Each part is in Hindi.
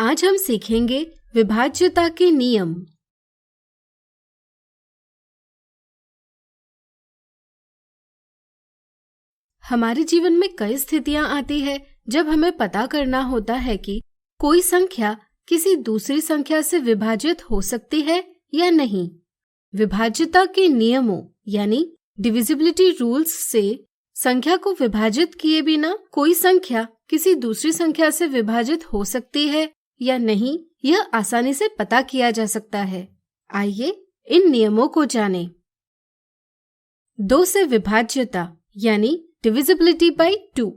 आज हम सीखेंगे विभाज्यता के नियम। हमारे जीवन में कई स्थितियां आती है जब हमें पता करना होता है कि कोई संख्या किसी दूसरी संख्या से विभाजित हो सकती है या नहीं। विभाज्यता के नियमों यानी डिविजिबिलिटी रूल्स से संख्या को विभाजित किए बिना कोई संख्या किसी दूसरी संख्या से विभाजित हो सकती है या नहीं, यह आसानी से पता किया जा सकता है। आइए इन नियमों को जानें। 2 से विभाज्यता यानी डिविजिबिलिटी बाय 2।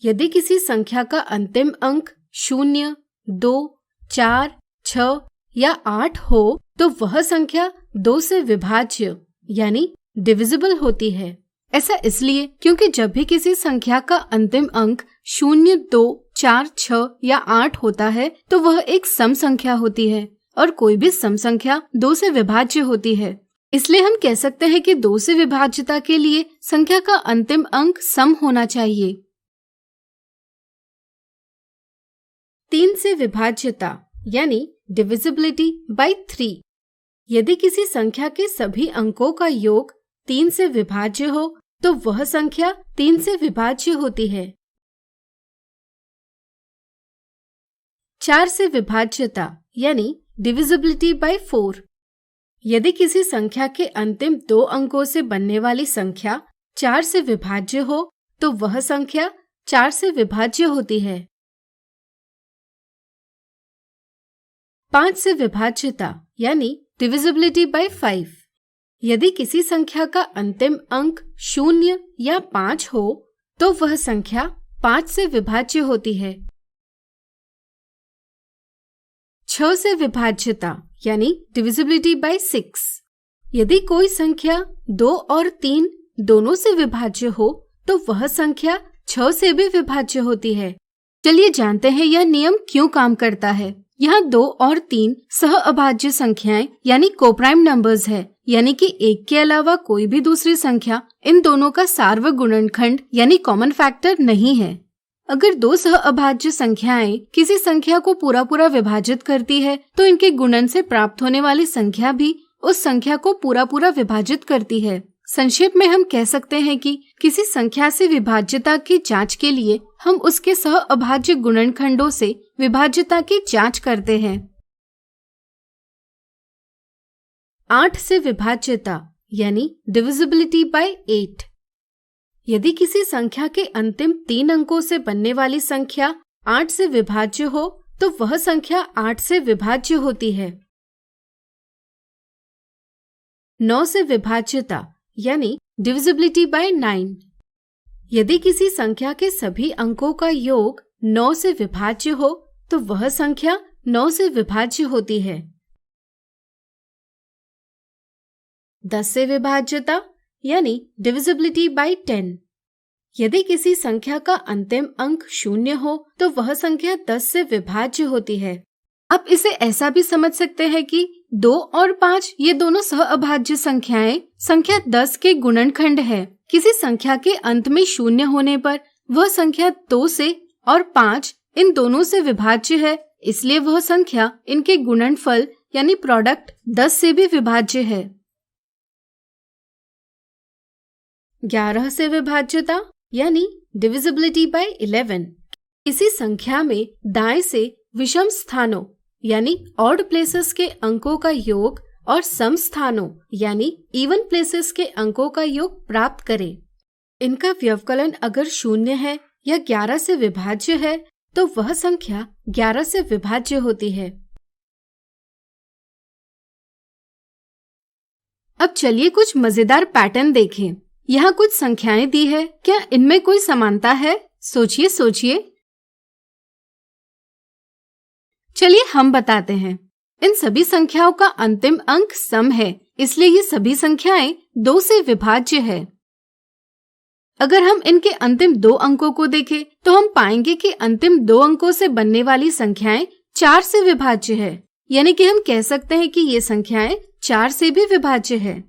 यदि किसी संख्या का अंतिम अंक 0, 2, 4, 6 या 8 हो तो वह संख्या 2 से विभाज्य यानी डिविजिबल होती है। ऐसा इसलिए क्योंकि जब भी किसी संख्या का अंतिम अंक 0, 2, 4, 6 या 8 होता है तो वह एक सम संख्या होती है और कोई भी सम संख्या 2 से विभाज्य होती है। इसलिए हम कह सकते हैं कि 2 से विभाज्यता के लिए संख्या का अंतिम अंक सम होना चाहिए। 3 से विभाज्यता यानी डिविजिबिलिटी बाय 3। यदि किसी संख्या के सभी अंकों का योग 3 से विभाज्य हो तो वह संख्या 3 से विभाज्य होती है। 4 से विभाज्यता यानी डिविजिबिलिटी बाय 4। यदि किसी संख्या के अंतिम 2 अंकों से बनने वाली संख्या 4 से विभाज्य हो तो वह संख्या 4 से विभाज्य होती है। 5 से विभाज्यता यानी डिविजिबिलिटी बाय 5। यदि किसी संख्या का अंतिम अंक 0 या 5 हो तो वह संख्या 5 से विभाज्य होती है। 6 से विभाज्यता यानी डिविजिबिलिटी बाय 6। यदि कोई संख्या 2 और 3 दोनों से विभाज्य हो तो वह संख्या 6 से भी विभाज्य होती है। चलिए जानते हैं यह नियम क्यों काम करता है। यहाँ 2 और 3 सह अभाज्य संख्याएं यानी कोप्राइम नंबर्स है, यानी कि एक के अलावा कोई भी दूसरी संख्या इन दोनों का सार्वक गुणनखंड यानी कॉमन फैक्टर नहीं है। अगर 2 सह अभाज्य संख्याएं किसी संख्या को पूरा विभाजित करती है तो इनके गुणन से प्राप्त होने वाली संख्या भी उस संख्या को पूरा विभाजित करती है। संक्षेप में हम कह सकते हैं कि किसी संख्या से विभाज्यता की जांच के लिए हम उसके सह अभाज्य गुणनखंडों से विभाज्यता की जांच करते हैं। 8 से विभाज्यता यानी डिविजिबिलिटी बाय 8। यदि किसी संख्या के अंतिम 3 अंकों से बनने वाली संख्या 8 से विभाज्य हो तो वह संख्या 8 से विभाज्य होती है। 9 से विभाज्यता यानी डिविजिबिलिटी बाय 9। यदि किसी संख्या के सभी अंकों का योग 9 से विभाज्य हो तो वह संख्या 9 से विभाज्य होती है। 10 से विभाज्यता यानी डिविजिबिलिटी बाय 10। यदि किसी संख्या का अंतिम अंक 0 हो तो वह संख्या 10 से विभाज्य होती है। आप इसे ऐसा भी समझ सकते हैं कि 2 और 5 ये दोनों सह अभाज्य संख्याएं संख्या 10 के गुणनखंड है। किसी संख्या के अंत में 0 होने पर वह संख्या 2 से और 5 इन दोनों से विभाज्य है, इसलिए वह संख्या इनके गुणनफल यानी प्रोडक्ट 10 से भी विभाज्य है। 11 से विभाज्यता यानी डिविजिबिलिटी बाय 11। किसी संख्या में दाएं से विषम स्थानों यानी ऑड प्लेसेस के अंकों का योग और सम स्थानों यानी इवन प्लेसेस के अंकों का योग प्राप्त करें। इनका व्यवकलन अगर 0 है या 11 से विभाज्य है तो वह संख्या 11 से विभाज्य होती है। अब चलिए कुछ मजेदार पैटर्न देखें। यहाँ कुछ संख्याएं दी है, क्या इनमें कोई समानता है? सोचिए। चलिए हम बताते हैं। इन सभी संख्याओं का अंतिम अंक सम है, इसलिए ये सभी संख्याएं 2 से विभाज्य है। अगर हम इनके अंतिम 2 अंकों को देखें तो हम पाएंगे कि अंतिम 2 अंकों से बनने वाली संख्याएं 4 से विभाज्य है, यानी कि हम कह सकते हैं कि ये संख्याएं 4 से भी विभाज्य है।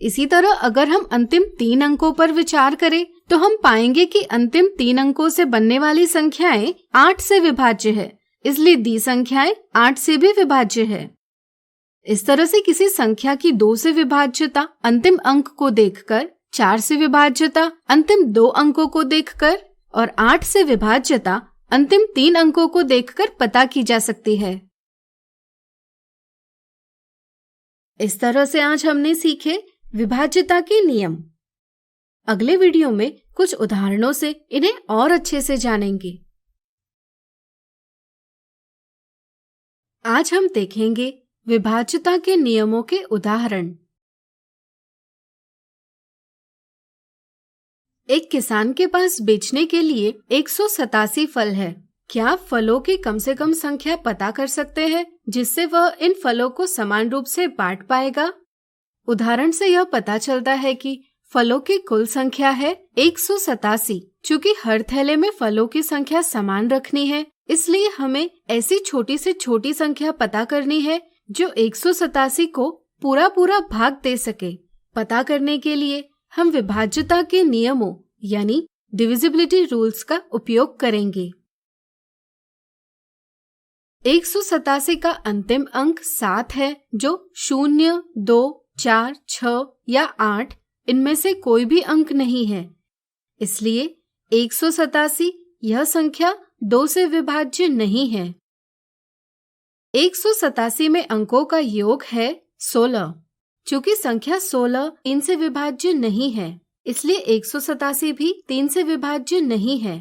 इसी तरह अगर हम अंतिम 3 अंकों पर विचार करें तो हम पाएंगे कि अंतिम 3 अंकों से बनने वाली संख्याएं 8 से विभाज्य है, इसलिए दी संख्याएं 8 से भी विभाज्य है। इस तरह से किसी संख्या की 2 से विभाज्यता अंतिम अंक को देखकर, 4 से विभाज्यता अंतिम 2 अंकों को देखकर और 8 से विभाज्यता अंतिम 3 अंकों को देखकर पता की जा सकती है। इस तरह से आज हमने सीखे विभाज्यता के नियम। अगले वीडियो में कुछ उदाहरणों से इन्हें और अच्छे से जानेंगे। आज हम देखेंगे विभाज्यता के नियमों के उदाहरण। एक किसान के पास बेचने के लिए 187 फल है। क्या आप फलों की कम से कम संख्या पता कर सकते हैं जिससे वह इन फलों को समान रूप से बांट पाएगा? उदाहरण से यह पता चलता है कि फलों की कुल संख्या है 187। चूँकि हर थैले में फलों की संख्या समान रखनी है, इसलिए हमें ऐसी छोटी से छोटी संख्या पता करनी है जो 187 को पूरा पूरा भाग दे सके। पता करने के लिए हम विभाज्यता के नियमों यानी डिविजिबिलिटी रूल्स का उपयोग करेंगे। 187 का अंतिम अंक 7 है, जो 0, 2, 4, 6 या 8 इनमें से कोई भी अंक नहीं है। इसलिए 187 यह संख्या 2 से विभाज्य नहीं है। 187 में अंकों का योग है 16। चूंकि संख्या 16 3 से विभाज्य नहीं है, इसलिए 187 भी 3 से विभाज्य नहीं है।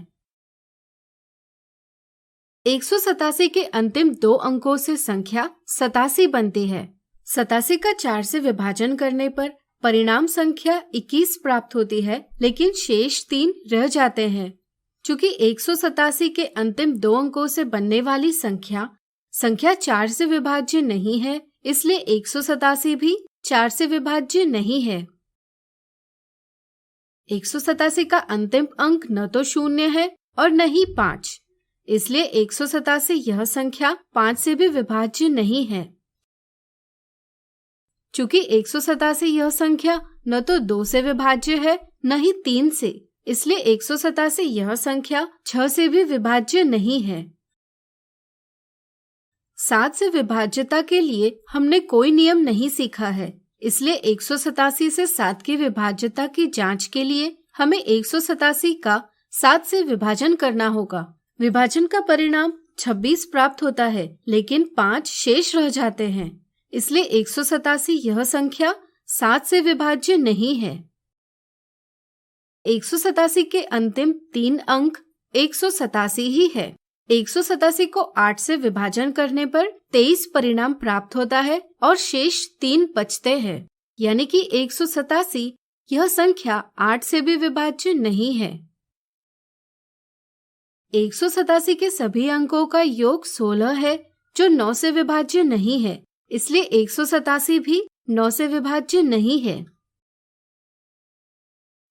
187 के अंतिम 2 अंकों से संख्या 87 बनती है। 87 का 4 से विभाजन करने पर परिणाम संख्या 21 प्राप्त होती है, लेकिन शेष 3 रह जाते हैं। चूंकि 187 के अंतिम 2 अंकों से बनने वाली संख्या 4 से विभाज्य नहीं है, इसलिए 187 भी 4 से विभाज्य नहीं है। 187 का अंतिम अंक न तो 0 है और न ही 5, इसलिए 187 यह संख्या 5 से भी विभाज्य नहीं है। चूंकि 187 यह संख्या न तो 2 से विभाज्य है न ही 3 से, इसलिए 187 यह संख्या 6 से भी विभाज्य नहीं है। 7 से विभाज्यता के लिए हमने कोई नियम नहीं सीखा है, इसलिए 187 से 7 की विभाज्यता की जांच के लिए हमें 187 का 7 से विभाजन करना होगा। विभाजन का परिणाम 26 प्राप्त होता है, लेकिन 5 शेष रह जाते हैं, इसलिए 187 यह संख्या 7 से विभाज्य नहीं है। 187 के अंतिम 3 अंक 187 ही है। 187 को 8 से विभाजन करने पर 23 परिणाम प्राप्त होता है और शेष 3 बचते हैं, यानी कि 187 यह संख्या 8 से भी विभाज्य नहीं है। 187 के सभी अंकों का योग 16 है, जो 9 से विभाज्य नहीं है, इसलिए 187 भी 9 से विभाज्य नहीं है।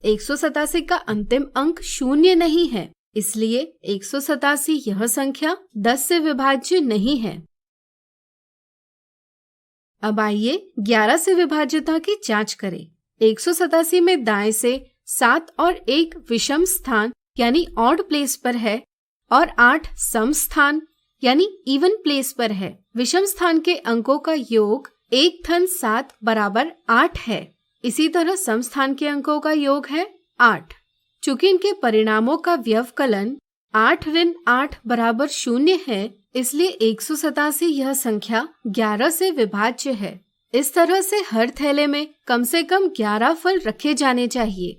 187 का अंतिम अंक 0 नहीं है, इसलिए 187 यह संख्या 10 से विभाज्य नहीं है। अब आइए 11 से विभाज्यता की जांच करें। 187 में दाएं से 7 और 1 विषम स्थान यानी ऑड प्लेस पर है और 8 सम स्थान यानी इवन प्लेस पर है। विषम स्थान के अंकों का योग 1 धन 7 बराबर 8 है। इसी तरह सम स्थान के अंकों का योग है 8। चूंकि इनके परिणामों का व्यवकलन 8 ऋण 8 बराबर 0 है, इसलिए 187 यह संख्या 11 से विभाज्य है। इस तरह से हर थैले में कम से कम 11 फल रखे जाने चाहिए।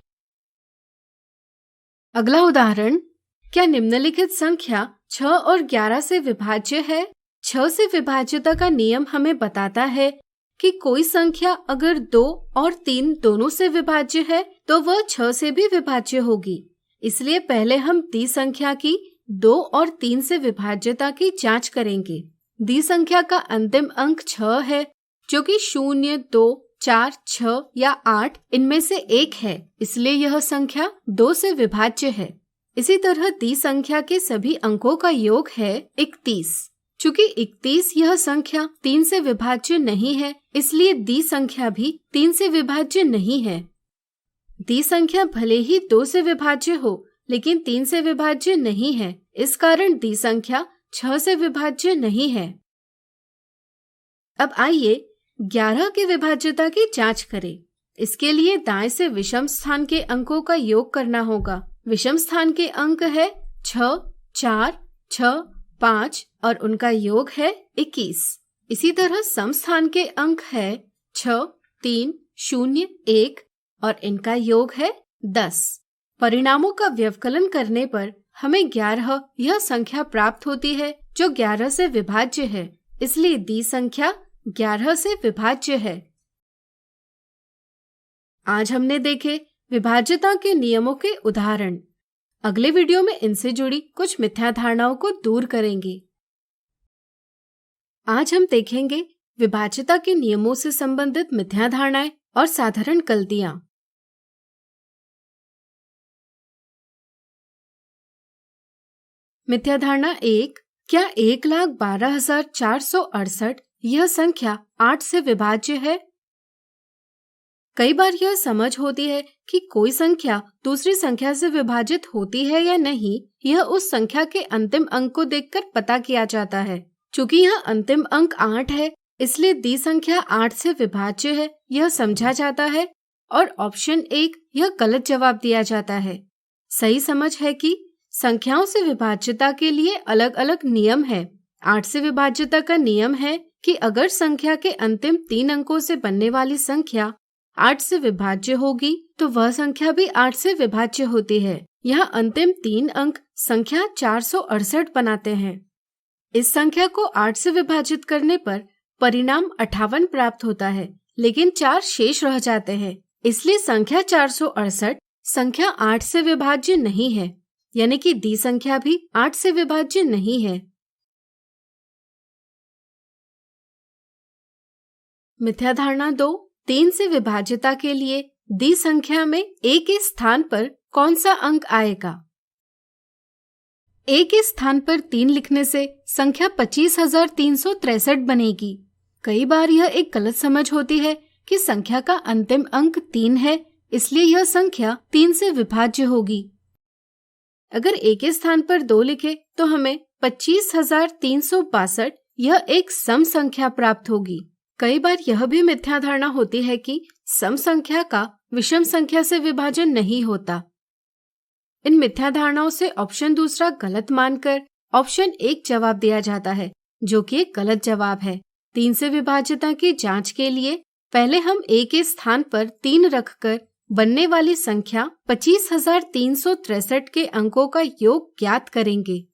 अगला उदाहरण, क्या निम्नलिखित संख्या 6 और 11 से विभाज्य है? 6 से विभाज्यता का नियम हमें बताता है कि कोई संख्या अगर 2 और 3 दोनों से विभाज्य है तो वह 6 से भी विभाज्य होगी। इसलिए पहले हम दी संख्या की 2 और 3 से विभाज्यता की जांच करेंगे। दी संख्या का अंतिम अंक 6 है, जो कि 0, 2, 4, 6 या 8 इनमें से एक है, इसलिए यह संख्या 2 से विभाज्य है। इसी तरह दी संख्या के सभी अंकों का योग है 31। चूंकि 31 यह संख्या 3 से विभाज्य नहीं है, इसलिए दी संख्या भी 3 से विभाज्य नहीं है। दी संख्या भले ही 2 से विभाज्य हो, लेकिन 3 से विभाज्य नहीं है। इस कारण दी संख्या 6 से विभाज्य नहीं है। अब आइए 11 के विभाज्यता की जांच करें। इसके लिए दाएं से विषम स्थान के अंकों का योग करना होगा। विषम स्थान के अंक है 6, 4, 6, 5 और उनका योग है 21। इसी तरह सम स्थान के अंक है 6, 3, 0, 1 और इनका योग है 10। परिणामों का व्यवकलन करने पर हमें 11 यह संख्या प्राप्त होती है जो 11 से विभाज्य है, इसलिए दी संख्या 11 से विभाज्य है। आज हमने देखे विभाज्यता के नियमों के उदाहरण। अगले वीडियो में इनसे जुड़ी कुछ मिथ्या धारणाओं को दूर करेंगे। आज हम देखेंगे विभाज्यता के नियमों से संबंधित मिथ्या धारणाएं और साधारण गलतियां। मिथ्या धारणा 1, क्या 1,12,468 यह संख्या 8 से विभाज्य है? कई बार यह समझ होती है कि कोई संख्या दूसरी संख्या से विभाजित होती है या नहीं, यह उस संख्या के अंतिम अंक को देखकर पता किया जाता है। चूंकि यह अंतिम अंक 8 है, इसलिए दी संख्या 8 से विभाज्य है, यह समझा जाता है और ऑप्शन 1 यह गलत जवाब दिया जाता है। सही समझ है कि संख्याओं से विभाज्यता के लिए अलग अलग नियम है। 8 से विभाज्यता का नियम है कि अगर संख्या के अंतिम 3 अंकों से बनने वाली संख्या 8 से विभाज्य होगी तो वह संख्या भी 8 से विभाज्य होती है। यहाँ अंतिम 3 अंक संख्या 468 बनाते हैं। इस संख्या को 8 से विभाजित करने पर परिणाम 58 प्राप्त होता है, लेकिन 4 शेष रह जाते हैं। इसलिए संख्या 468 संख्या 8 से विभाज्य नहीं है, यानी कि दी संख्या भी 8 से विभाज्य नहीं है। मिथ्या धारणा 2, 3 से विभाज्यता के लिए दी संख्या में a के स्थान पर कौन सा अंक आएगा? a के स्थान पर 3 लिखने से संख्या 25,363 बनेगी। कई बार यह एक गलत समझ होती है कि संख्या का अंतिम अंक 3 है, इसलिए यह संख्या 3 से विभाज्य होगी। अगर a के स्थान पर 2 लिखे तो हमें 25,362 यह एक सम संख्या प्राप्त होगी। कई बार यह भी मिथ्या धारणा होती है कि सम संख्या का विषम संख्या से विभाजन नहीं होता। इन मिथ्या धारणाओं से ऑप्शन दूसरा गलत मानकर ऑप्शन 1 जवाब दिया जाता है, जो कि एक गलत जवाब है। 3 से विभाज्यता की जांच के लिए पहले हम a के स्थान पर 3 रखकर बनने वाली संख्या 25,363 के अंकों का योग ज्ञात करेंगे।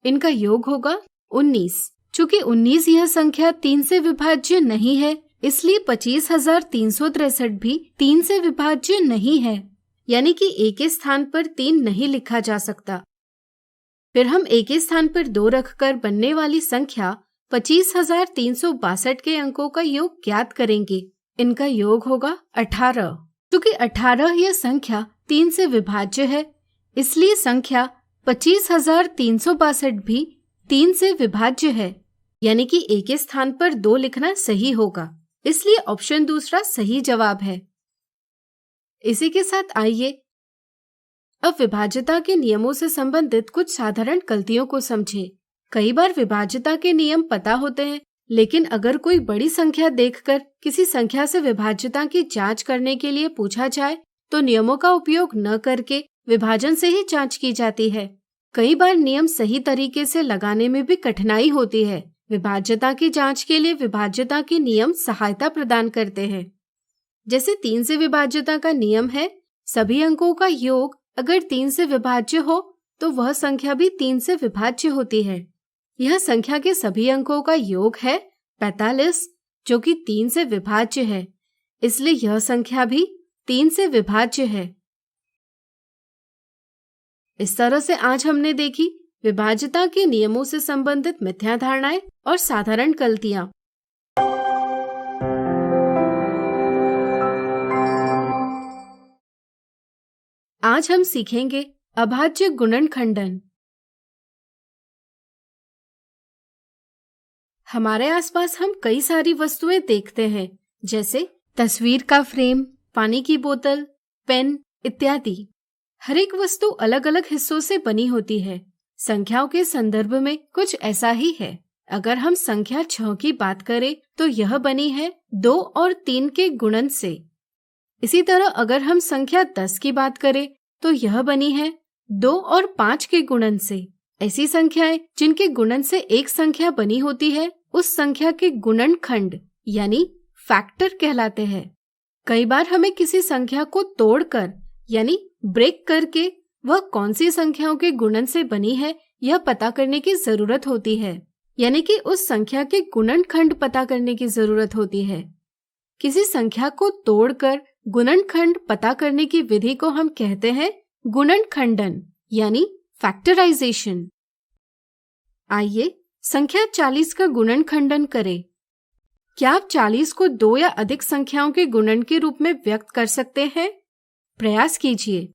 इनका योग होगा 19। चूंकि 19 यह संख्या 3 से विभाज्य नहीं है, इसलिए 25,363 भी 3 से विभाज्य नहीं है, यानी कि a के स्थान पर 3 नहीं लिखा जा सकता। फिर हम a के स्थान पर 2 रखकर बनने वाली संख्या 25,362 के अंकों का योग ज्ञात करेंगे। इनका योग होगा 18। चूंकि 18 यह संख्या 3 से विभाज्य है, इसलिए संख्या 25,362 भी 3 से विभाज्य है, यानी कि a के स्थान पर 2 लिखना सही होगा। इसलिए ऑप्शन दूसरा सही जवाब है। इसी के साथ आइए अब विभाज्यता के नियमों से संबंधित कुछ साधारण गलतियों को समझें। कई बार विभाज्यता के नियम पता होते हैं, लेकिन अगर कोई बड़ी संख्या देखकर किसी संख्या से विभाज्यता की जांच करने के लिए पूछा जाए तो नियमों का उपयोग न करके विभाजन से ही जांच की जाती है। कई बार नियम सही तरीके से लगाने में भी कठिनाई होती है। विभाज्यता की जांच के लिए विभाज्यता के नियम सहायता प्रदान करते हैं। जैसे 3 से विभाज्यता का नियम है, सभी अंकों का योग अगर 3 से विभाज्य हो तो वह संख्या भी 3 से विभाज्य होती है। यह संख्या के सभी अंकों का योग है 45, जो कि 3 से विभाज्य है, इसलिए यह संख्या भी 3 से विभाज्य है। इस तरह से आज हमने देखी विभाज्यता के नियमों से संबंधित मिथ्या धारणाएं और साधारण गलतियां। आज हम सीखेंगे अभाज्य गुणनखंडन। हमारे आसपास हम कई सारी वस्तुएं देखते हैं, जैसे तस्वीर का फ्रेम, पानी की बोतल, पेन इत्यादि। हर एक वस्तु अलग अलग हिस्सों से बनी होती है। संख्याओं के संदर्भ में कुछ ऐसा ही है। अगर हम संख्या 6 की बात करें तो यह बनी है 2 और 3 के गुणन से। इसी तरह अगर हम संख्या 10 की बात करें तो यह बनी है 2 और 5 के गुणन से। ऐसी संख्याएं जिनके गुणन से एक संख्या बनी होती है उस संख्या के गुणनखंड यानी फैक्टर कहलाते हैं। कई बार हमें किसी संख्या को तोड़कर यानी ब्रेक करके वह कौन सी संख्याओं के गुणन से बनी है यह पता करने की जरूरत होती है, यानी कि उस संख्या के गुणनखंड पता करने की जरूरत होती है। किसी संख्या को तोड़कर गुणनखंड पता करने की विधि को हम कहते हैं गुणनखंडन यानी फैक्टराइजेशन। आइए संख्या 40 का गुणनखंडन करें। क्या आप 40 को 2 या अधिक संख्याओं के गुणन के रूप में व्यक्त कर सकते हैं? प्रयास कीजिए।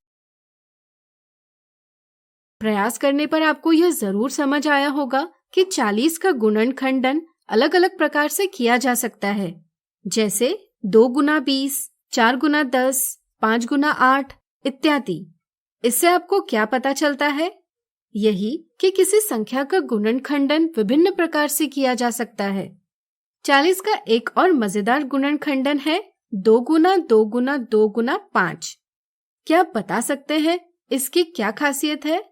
प्रयास करने पर आपको यह जरूर समझ आया होगा कि 40 का गुणनखंडन अलग अलग प्रकार से किया जा सकता है, जैसे 2 गुना 20, 4 गुना 10, 5 गुना 8 इत्यादि। इससे आपको क्या पता चलता है? यही कि किसी संख्या का गुणनखंडन विभिन्न प्रकार से किया जा सकता है। 40 का एक और मजेदार गुणनखंडन है 2 गुना 2 गुना 2 गुना 5। क्या आप बता सकते हैं इसकी क्या खासियत है?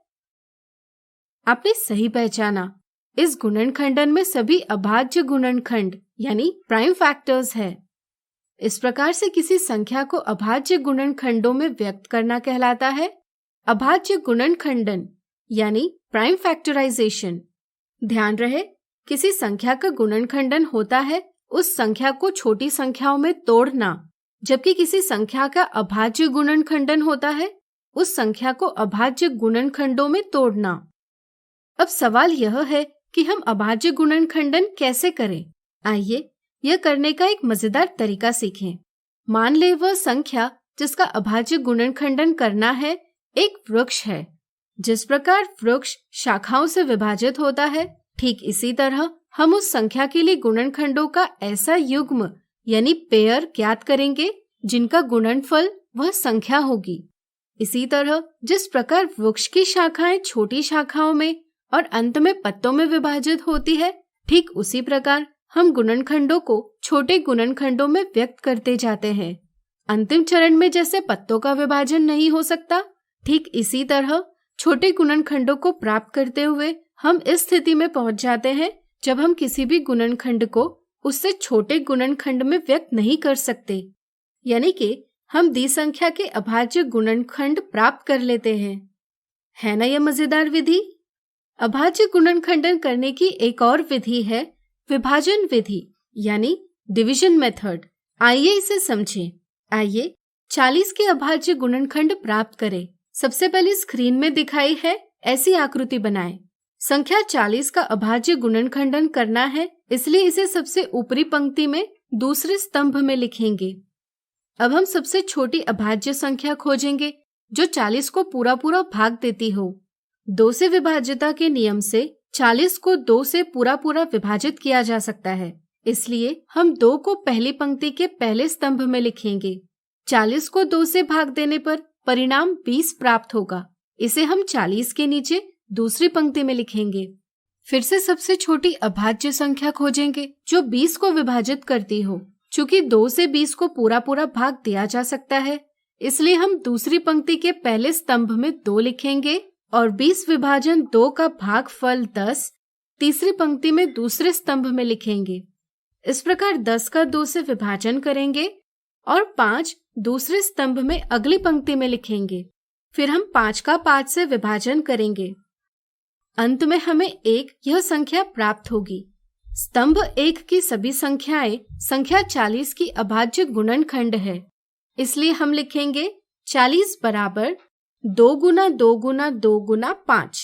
आपने सही पहचाना। इस गुणनखंडन में सभी अभाज्य गुणनखंड यानी प्राइम फैक्टर्स है। इस प्रकार से किसी संख्या को अभाज्य गुणनखंडों में व्यक्त करना कहलाता है अभाज्य गुणनखंडन यानी प्राइम फैक्टराइजेशन। ध्यान रहे, किसी संख्या का गुणनखंडन होता है उस संख्या को छोटी संख्याओं में तोड़ना, जबकि किसी संख्या का अभाज्य गुणनखंडन होता है उस संख्या को अभाज्य गुणनखंडों में तोड़ना। अब सवाल यह है कि हम अभाज्य गुणनखंडन कैसे करें? आइए यह करने का एक मजेदार तरीका सीखें। मान ले वह संख्या जिसका अभाज्य गुणनखंडन करना है एक वृक्ष है। जिस प्रकार वृक्ष शाखाओं से विभाजित होता है, ठीक इसी तरह हम उस संख्या के लिए गुणनखंडों का ऐसा युग्म यानी पेयर ज्ञात करेंगे जिनका गुणनफल वह संख्या होगी। इसी तरह जिस प्रकार वृक्ष की शाखाएं छोटी शाखाओं में और अंत में पत्तों में विभाजित होती है, ठीक उसी प्रकार हम गुणनखंडों को छोटे गुणनखंडों में व्यक्त करते जाते हैं। अंतिम चरण में जैसे पत्तों का विभाजन नहीं हो सकता, ठीक इसी तरह छोटे गुणनखंडों को प्राप्त करते हुए हम इस स्थिति में पहुंच जाते हैं जब हम किसी भी गुणनखंड को उससे छोटे गुणनखंड में व्यक्त नहीं कर सकते, यानी कि हम दी संख्या के अभाज्य गुणनखंड प्राप्त कर लेते हैं। है ना यह मजेदार विधि? अभाज्य गुणनखंडन करने की एक और विधि है विभाजन विधि यानी डिवीजन मेथड। आइए इसे समझें। आइए 40 के अभाज्य गुणनखंड प्राप्त करें। सबसे पहले स्क्रीन में दिखाई है ऐसी आकृति बनाएं। संख्या 40 का अभाज्य गुणनखंडन करना है, इसलिए इसे सबसे ऊपरी पंक्ति में दूसरे स्तंभ में लिखेंगे। अब हम सबसे छोटी अभाज्य संख्या खोजेंगे जो 40 को पूरा पूरा भाग देती हो। 2 से विभाज्यता के नियम से 40 को 2 से पूरा पूरा विभाजित किया जा सकता है, इसलिए हम 2 को पहली पंक्ति के पहले स्तंभ में लिखेंगे। 40 को 2 से भाग देने पर परिणाम 20 प्राप्त होगा। इसे हम 40 के नीचे दूसरी पंक्ति में लिखेंगे। फिर से सबसे छोटी अभाज्य संख्या खोजेंगे जो 20 को विभाजित करती हो। चूंकि 2 से 20 को पूरा पूरा भाग दिया जा सकता है, इसलिए हम दूसरी पंक्ति के पहले स्तंभ में 2 लिखेंगे और 20 विभाजन 2 का भागफल 10 तीसरी पंक्ति में दूसरे स्तंभ में लिखेंगे। इस प्रकार 10 का 2 से विभाजन करेंगे और 5 दूसरे स्तंभ में अगली पंक्ति में लिखेंगे। फिर हम 5 का 5 से विभाजन करेंगे। अंत में हमें 1 यह संख्या प्राप्त होगी। स्तंभ 1 की सभी संख्याएं संख्या 40 की अभाज्य गुणनखंड है, इसलिए हम लिखेंगे 40 बराबर 2 गुना 2 गुना 2 गुना 5।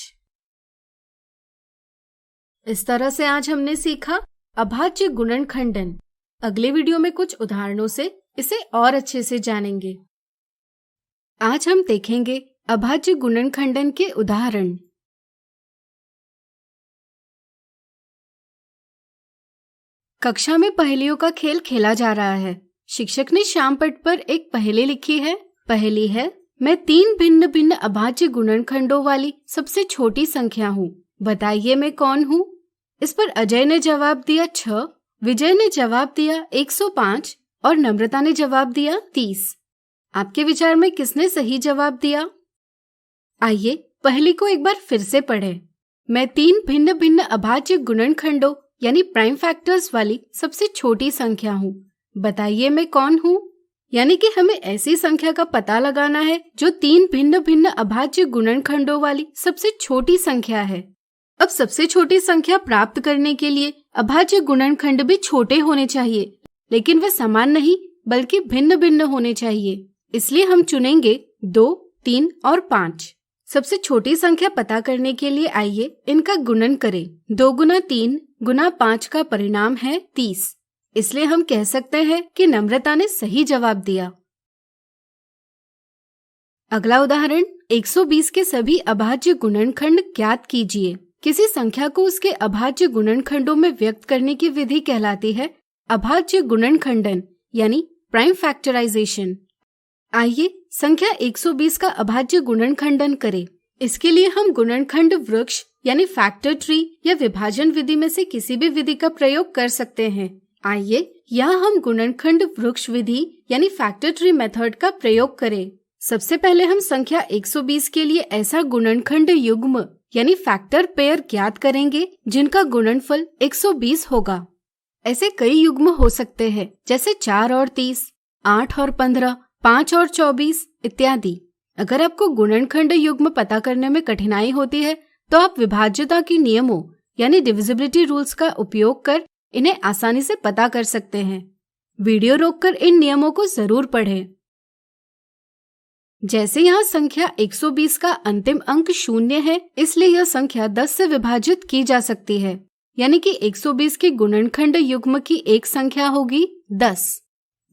इस तरह से आज हमने सीखा अभाज्य गुणनखंडन। अगले वीडियो में कुछ उदाहरणों से इसे और अच्छे से जानेंगे। आज हम देखेंगे अभाज्य गुणनखंडन के उदाहरण। कक्षा में पहेलियों का खेल खेला जा रहा है। शिक्षक ने श्याम पट पर एक पहेली लिखी है। पहेली है, मैं 3 भिन्न भिन्न अभाज्य गुणनखंडों वाली सबसे छोटी संख्या हूँ। बताइए मैं कौन हूँ? इस पर अजय ने जवाब दिया 6, विजय ने जवाब दिया 105 और नम्रता ने जवाब दिया 30। आपके विचार में किसने सही जवाब दिया? आइए पहली को एक बार फिर से पढ़ें। मैं 3 भिन्न भिन्न अभाज्य गुणनखंडों यानी प्राइम फैक्टर्स वाली सबसे छोटी संख्या हूँ। बताइए मैं कौन हूँ? यानी कि हमें ऐसी संख्या का पता लगाना है जो 3 भिन्न भिन्न अभाज्य गुणनखंडों वाली सबसे छोटी संख्या है। अब सबसे छोटी संख्या प्राप्त करने के लिए अभाज्य गुणनखंड भी छोटे होने चाहिए, लेकिन वे समान नहीं बल्कि भिन्न भिन्न होने चाहिए। इसलिए हम चुनेंगे 2, 3 और 5। सबसे छोटी संख्या पता करने के लिए आइए इनका गुणन करें। 2 गुना 3 गुना 5 का परिणाम है 30। इसलिए हम कह सकते हैं कि नम्रता ने सही जवाब दिया। अगला उदाहरण, 120 के सभी अभाज्य गुणनखंड ज्ञात कीजिए। किसी संख्या को उसके अभाज्य गुणनखंडों में व्यक्त करने की विधि कहलाती है अभाज्य गुणनखंडन यानी प्राइम फैक्टराइजेशन। आइए संख्या 120 का अभाज्य गुणनखंडन करें। इसके लिए हम गुणनखंड वृक्ष यानी फैक्टर ट्री या विभाजन विधि में से किसी भी विधि का प्रयोग कर सकते हैं। आइए यहाँ हम गुणनखंड वृक्ष विधि यानी फैक्टर ट्री मेथड का प्रयोग करें। सबसे पहले हम संख्या 120 के लिए ऐसा गुणनखंड युग्म यानी फैक्टर पेयर ज्ञात करेंगे जिनका गुणनफल 120 होगा। ऐसे कई युग्म हो सकते हैं जैसे 4 और 30, 8 और 15, 5 और 24 इत्यादि। अगर आपको गुणनखंड युग्म पता करने में कठिनाई होती है तो आप विभाज्यता के नियमों यानी डिविजिबिलिटी रूल्स का उपयोग कर इन्हें आसानी से पता कर सकते हैं। वीडियो रोककर इन नियमों को जरूर पढ़ें। जैसे यहाँ संख्या 120 का अंतिम अंक 0 है, इसलिए यह संख्या 10 से विभाजित की जा सकती है, यानी कि 120 के गुणनखंड युग्म की एक संख्या होगी 10।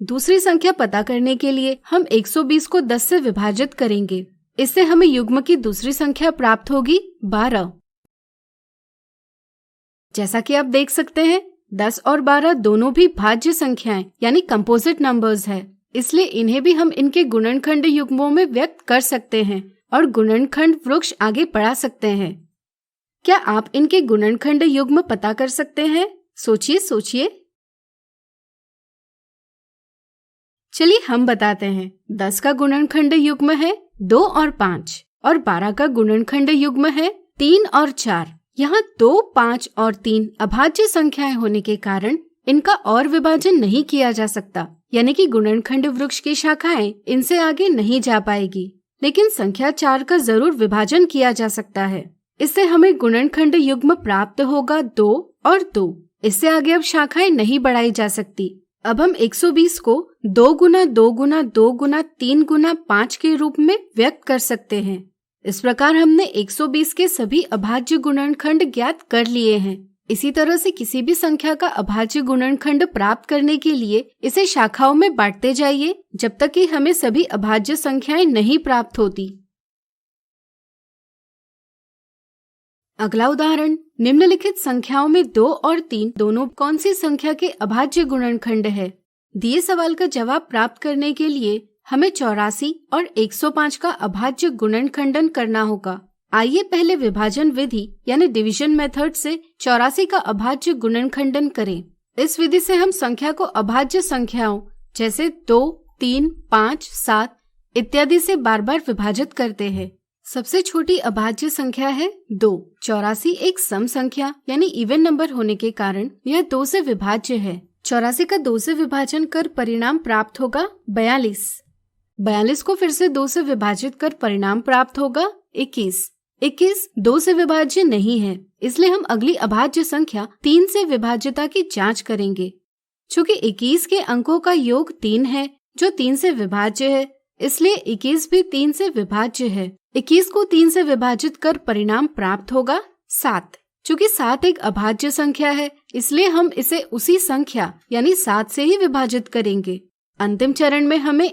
दूसरी संख्या पता करने के लिए हम 120 को 10 से विभाजित करेंगे। इससे हमें युग्म की दूसरी संख्या प्राप्त होगी 12। जैसा कि आप देख सकते हैं 10 और 12 दोनों भी भाज्य संख्याएं यानी कंपोजिट नंबर्स है, इसलिए इन्हें भी हम इनके गुणनखंड युग्मों में व्यक्त कर सकते हैं और गुणनखंड वृक्ष आगे बढ़ा सकते हैं। क्या आप इनके गुणनखंड युग्म पता कर सकते हैं? सोचिए। चलिए हम बताते हैं। 10 का गुणनखंड युग्म है 2 और 5 और 12 का गुणनखंड युग्म है 3 और 4। यहाँ 2, 5 और 3 अभाज्य संख्याएं होने के कारण इनका और विभाजन नहीं किया जा सकता, यानी कि गुणनखंड वृक्ष की शाखाएं इनसे आगे नहीं जा पाएगी। लेकिन संख्या 4 का जरूर विभाजन किया जा सकता है। इससे हमें गुणनखंड युग्म प्राप्त होगा 2 और 2। इससे आगे अब शाखाएं नहीं बढ़ाई जा सकती। अब हम 120 को 2 गुना 2 गुना 2 गुना 3 गुना 5 के रूप में व्यक्त कर सकते हैं। इस प्रकार हमने 120 के सभी अभाज्य गुणनखंड ज्ञात कर लिए हैं। इसी तरह से किसी भी संख्या का अभाज्य गुणनखंड प्राप्त करने के लिए इसे शाखाओं में बांटते जाइए जब तक कि हमें सभी अभाज्य संख्याएं नहीं प्राप्त होती। अगला उदाहरण, निम्नलिखित संख्याओं में 2 और 3 दोनों कौन सी संख्या के अभाज्य गुणनखंड है? दिए सवाल का जवाब प्राप्त करने के लिए हमें 84 और 105 का अभाज्य गुणनखंडन करना होगा। आइए पहले विभाजन विधि यानी डिवीजन मेथड से 84 का अभाज्य गुणनखंडन करें। इस विधि से हम संख्या को अभाज्य संख्याओं जैसे 2, 3, 5, 7 इत्यादि से बार बार विभाजित करते हैं। सबसे छोटी अभाज्य संख्या है 2। 84 एक सम संख्या यानी इवन नंबर होने के कारण यह 2 से विभाज्य है। 84 का 2 से विभाजन कर परिणाम प्राप्त होगा 42। 42 को फिर से 2 से विभाजित कर परिणाम प्राप्त होगा 21। 21 2 से विभाज्य नहीं है, इसलिए हम अगली अभाज्य संख्या 3 से विभाज्यता की जांच करेंगे। चूँकि 21 के अंकों का योग 3 है जो 3 से विभाज्य है, इसलिए 21 भी 3 से विभाज्य है। 21 को 3 से विभाजित कर परिणाम प्राप्त होगा 7। चूँकि 7 एक अभाज्य संख्या है, इसलिए हम इसे उसी संख्या यानी 7 से ही विभाजित करेंगे। अंतिम चरण में हमें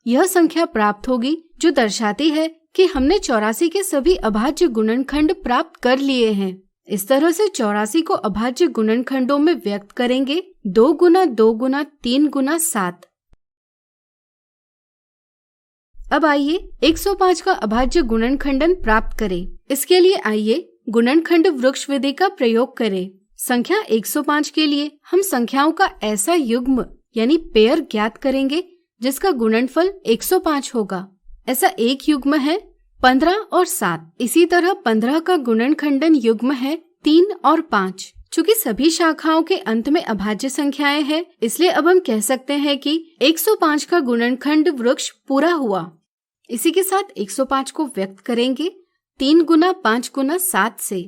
यह संख्या प्राप्त होगी जो दर्शाती है कि हमने 84 के सभी अभाज्य गुणनखंड प्राप्त कर लिए हैं। इस तरह से 84 को अभाज्य गुणनखंडों में व्यक्त करेंगे 2 गुना 2 गुना 3 गुना 7। अब आइए 105 का अभाज्य गुणनखंडन प्राप्त करें। इसके लिए आइए गुणनखंड वृक्ष विधि का प्रयोग करें। संख्या 105 के लिए हम संख्याओं का ऐसा युग्म यानी पेयर ज्ञात करेंगे जिसका गुणनफल 105 होगा। ऐसा एक युग्म है 15 और 7। इसी तरह 15 का गुणनखंडन युग्म है 3 और 5। चूंकि सभी शाखाओं के अंत में अभाज्य संख्याएं हैं, इसलिए अब हम कह सकते हैं कि 105 का गुणनखंड वृक्ष पूरा हुआ। इसी के साथ 105 को व्यक्त करेंगे 3 गुना 5 गुना 7 से।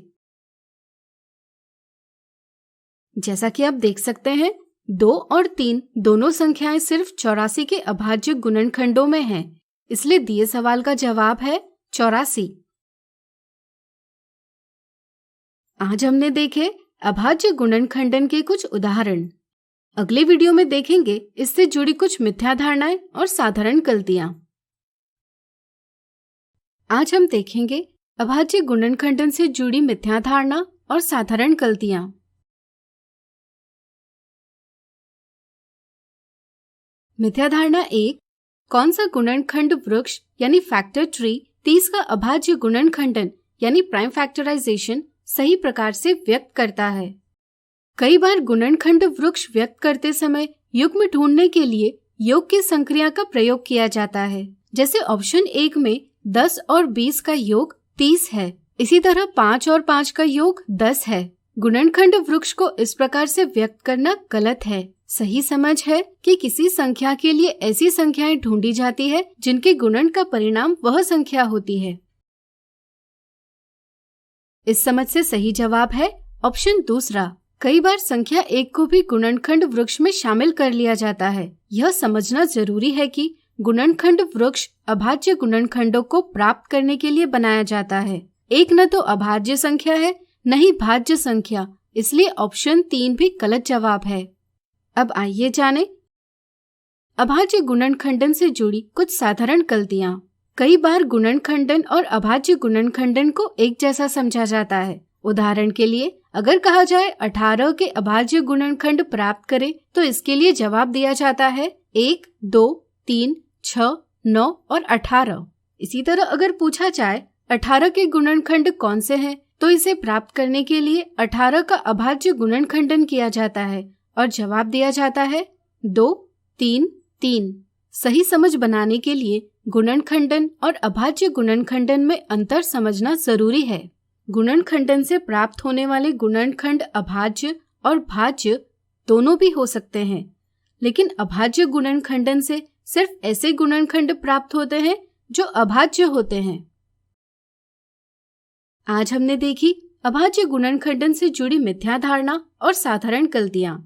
जैसा कि आप देख सकते हैं 2 और 3 दोनों संख्याएं सिर्फ 84 के अभाज्य गुणनखंडों में हैं, इसलिए दिए सवाल का जवाब है 84। आज हमने देखे अभाज्य गुणनखंडन के कुछ उदाहरण। अगले वीडियो में देखेंगे इससे जुड़ी कुछ मिथ्या धारणाएं और साधारण गलतियां। आज हम देखेंगे अभाज्य गुणनखंडन से जुड़ी मिथ्या धारणा और साधारण गलतियां। मिथ्या धारणा 1, कौन सा गुणनखंड वृक्ष यानी फैक्टर ट्री 30 का अभाज्य गुणनखंडन यानी प्राइम फैक्टराइजेशन सही प्रकार से व्यक्त करता है। कई बार गुणनखंड वृक्ष व्यक्त करते समय युग्म ढूंढने के लिए योग की संक्रिया का प्रयोग किया जाता है। जैसे ऑप्शन 1 में 10 और 20 का योग 30 है, इसी तरह 5 और 5 का योग 10 है। गुणनखंड वृक्ष को इस प्रकार से व्यक्त करना गलत है। सही समझ है कि किसी संख्या के लिए ऐसी संख्याएं ढूंढी जाती है जिनके गुणन का परिणाम वह संख्या होती है। इस समझ से सही जवाब है ऑप्शन दूसरा। कई बार संख्या 1 को भी गुणनखंड वृक्ष में शामिल कर लिया जाता है। यह समझना जरूरी है कि गुणनखंड वृक्ष अभाज्य गुणनखंडों को प्राप्त करने के लिए बनाया जाता है। एक न तो अभाज्य संख्या है न ही भाज्य संख्या, इसलिए ऑप्शन 3 भी गलत जवाब है। अब आइए जाने अभाज्य गुणनखंडन से जुड़ी कुछ साधारण गलतियां। कई बार गुणनखंडन और अभाज्य गुणनखंडन को एक जैसा समझा जाता है। उदाहरण के लिए अगर कहा जाए 18 के अभाज्य गुणनखंड प्राप्त करें तो इसके लिए जवाब दिया जाता है 1, 2, 3, 6, 9 और 18। इसी तरह अगर पूछा जाए 18 के गुणनखंड कौन से हैं, तो इसे प्राप्त करने के लिए 18 का अभाज्य गुणनखंडन किया जाता है और जवाब दिया जाता है 2, 3, 3। सही समझ बनाने के लिए गुणनखंडन और अभाज्य गुणनखंडन में अंतर समझना जरूरी है। गुणनखंडन से प्राप्त होने वाले गुणनखंड अभाज्य और भाज्य दोनों भी हो सकते हैं, लेकिन अभाज्य गुणनखंडन से सिर्फ ऐसे गुणनखंड प्राप्त होते हैं जो अभाज्य होते हैं। आज हमने देखी अभाज्य गुणनखंडन से जुड़ी मिथ्या धारणा और साधारण गलतियां।